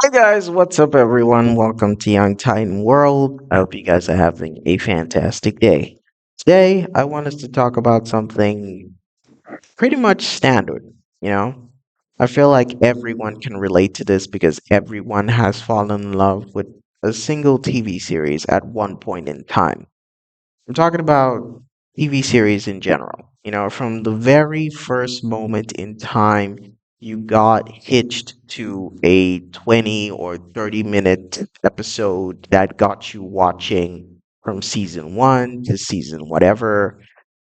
Hi guys, what's up everyone? Welcome to Young Titan World. I hope you guys are having a fantastic day. Today, I want us to talk about something pretty much standard, you know? I feel like everyone can relate to this because everyone has fallen in love with a single TV series at one point in time. I'm talking about TV series in general. From the very first moment in time you got hitched to a 20 or 30-minute episode that got you watching from season one to season whatever.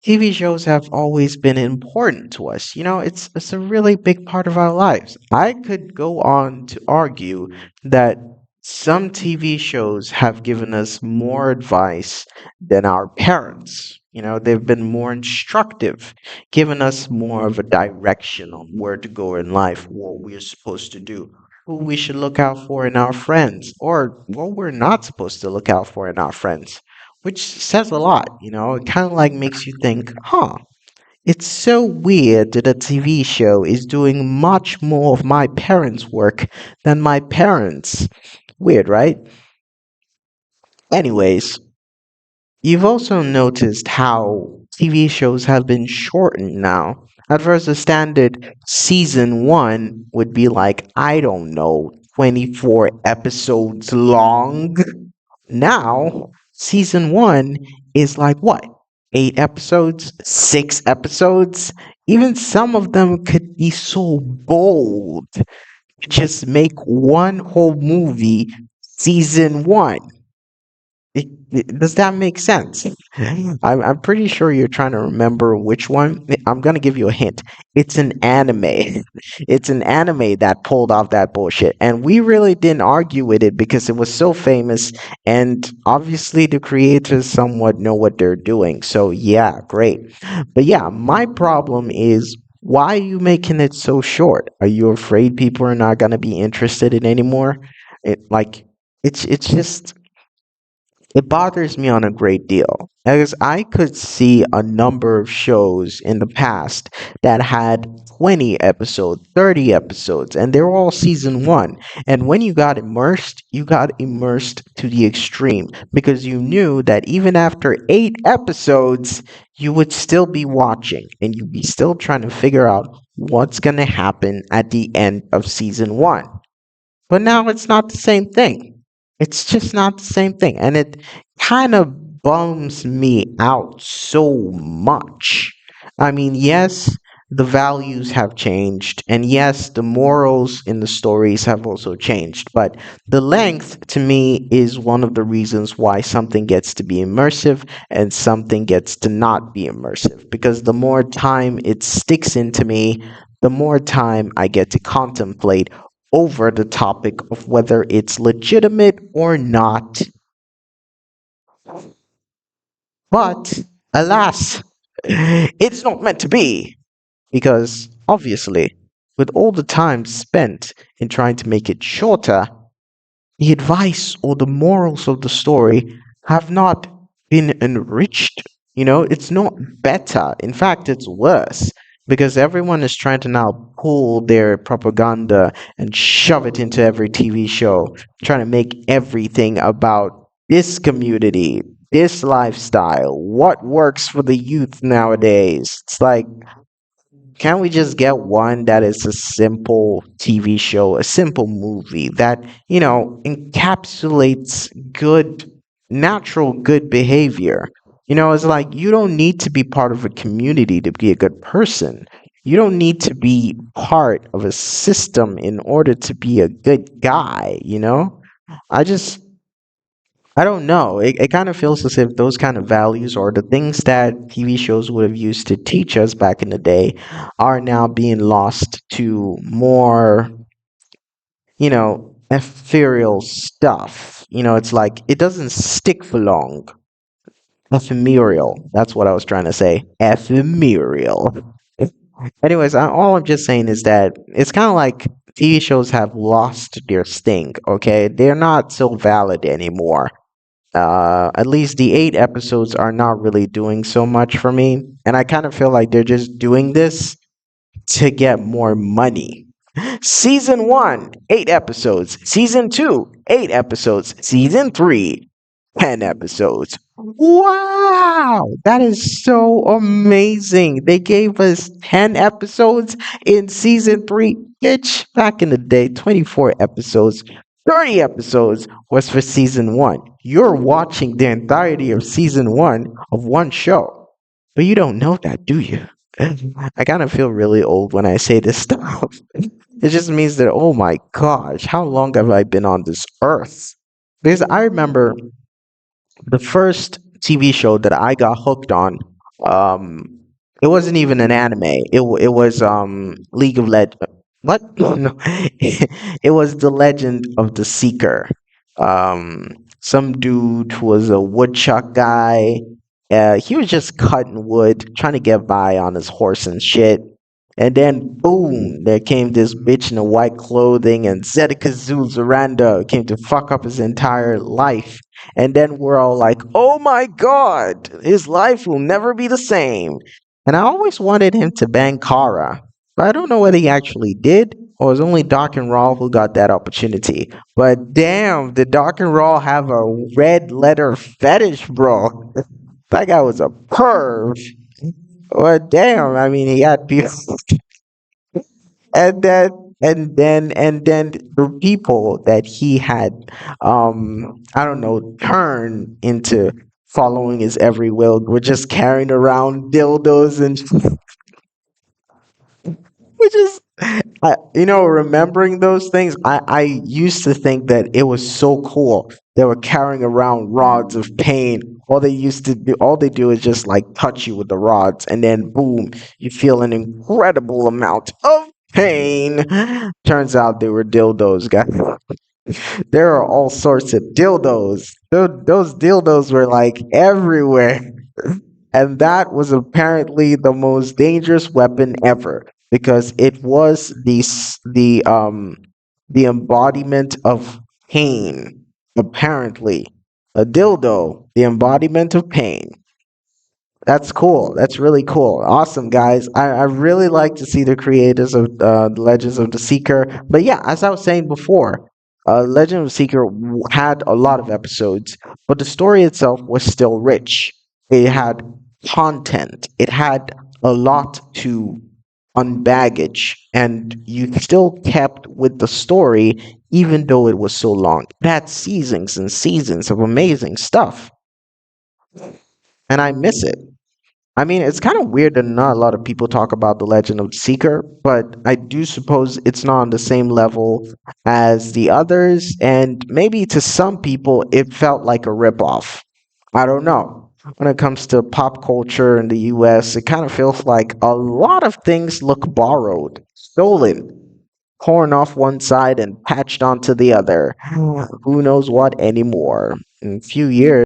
TV shows have always been important to us. It's a really big part of our lives. I could go on to argue that some TV shows have given us more advice than our parents. They've been more instructive, given us more of a direction on where to go in life, what we're supposed to do, who we should look out for in our friends, or what we're not supposed to look out for in our friends, which says a lot. It kind of like makes you think, huh, it's so weird that a TV show is doing much more of my parents' work than my parents. Weird, right? Anyways, you've also noticed how TV shows have been shortened now. At first, the standard season one would be like, I don't know, 24 episodes long. Now, season one is like what? 8 episodes? 6 episodes? Even some of them could be so bold to just make one whole movie season one. Does that make sense? I'm pretty sure you're trying to remember which one. I'm gonna give you a hint. It's an anime. It's an anime that pulled off that bullshit, and we really didn't argue with it because it was so famous, and obviously the creators somewhat know what they're doing. So yeah, great. But yeah, my problem is. Why are you making it so short? Are you afraid people are not gonna be interested in anymore? It's just it bothers me on a great deal because I could see a number of shows in the past that had 20 episodes, 30 episodes, and they're all season one. And when you got immersed to the extreme because you knew that even after 8 episodes, you would still be watching and you'd be still trying to figure out what's going to happen at the end of season one. But now it's not the same thing. It's just not the same thing. And it kind of bums me out so much. I mean, yes, the values have changed. And yes, the morals in the stories have also changed. But the length, to me, is one of the reasons why something gets to be immersive and something gets to not be immersive. Because the more time it sticks into me, the more time I get to contemplate over the topic of whether it's legitimate or not. But alas, it's not meant to be because obviously, with all the time spent in trying to make it shorter, the advice or the morals of the story have not been enriched. It's not better. In fact, it's worse because everyone is trying to now pull their propaganda and shove it into every TV show, trying to make everything about this community, this lifestyle, what works for the youth nowadays. It's like, can't we just get one that is a simple TV show, a simple movie that, encapsulates good, natural good behavior? It's like you don't need to be part of a community to be a good person. You don't need to be part of a system in order to be a good guy? I just I don't know. It kind of feels as if those kind of values or the things that TV shows would have used to teach us back in the day are now being lost to more, ethereal stuff. It's like it doesn't stick for long. Ephemeral. That's what I was trying to say. Ephemeral. Anyways, all I'm just saying is that it's kind of like TV shows have lost their sting, okay? They're not so valid anymore. At least the 8 episodes are not really doing so much for me. And I kind of feel like they're just doing this to get more money. Season 1, 8 episodes. Season 2, 8 episodes. Season 3, 10 episodes. Wow, that is so amazing. They gave us 10 episodes in season 3. Bitch, back in the day, 24 episodes. 30 episodes was for season 1. You're watching the entirety of season 1 of one show. But you don't know that, do you? I kind of feel really old when I say this stuff. It just means that, oh my gosh, how long have I been on this earth? Because I remember the first TV show that I got hooked on, um, it wasn't even an anime. It was League of Legends. What? No, it was The Legend of the Seeker. Some dude who was a woodchuck guy. He was just cutting wood, trying to get by on his horse and shit. And then, boom, there came this bitch in the white clothing, and Zedekazoo Zaranda came to fuck up his entire life. And then we're all like, oh my god, his life will never be the same. And I always wanted him to bang Kara, but I don't know whether he actually did, or it was only Doc and Raw who got that opportunity. But damn, did Doc and Raw have a red letter fetish, bro? That guy was a perv. Well, damn, I mean, he had people and then the people that he had I don't know turned into following his every will were just carrying around dildos and which is remembering those things, I used to think that it was so cool. They were carrying around rods of pain. All they do is just like touch you with the rods, and then boom, you feel an incredible amount of pain. Turns out they were dildos, guys. There are all sorts of dildos. Those dildos were like everywhere. And that was apparently the most dangerous weapon ever because it was the embodiment of pain. Apparently, a dildo, the embodiment of pain. That's cool. That's really cool. Awesome, guys. I really like to see the creators of the Legends of the Seeker. But yeah, as I was saying before, Legend of the Seeker had a lot of episodes, but the story itself was still rich. It had content. It had a lot to unbaggage, and you still kept with the story even though it was so long. It had seasons and seasons of amazing stuff, and I miss it. I mean, it's kind of weird that not a lot of people talk about The Legend of the Seeker, but I do suppose it's not on the same level as the others, and maybe to some people it felt like a ripoff. I don't know. When it comes to pop culture in the US, it kind of feels like a lot of things look borrowed, stolen, torn off one side and patched onto the other. Who knows what anymore? In a few years,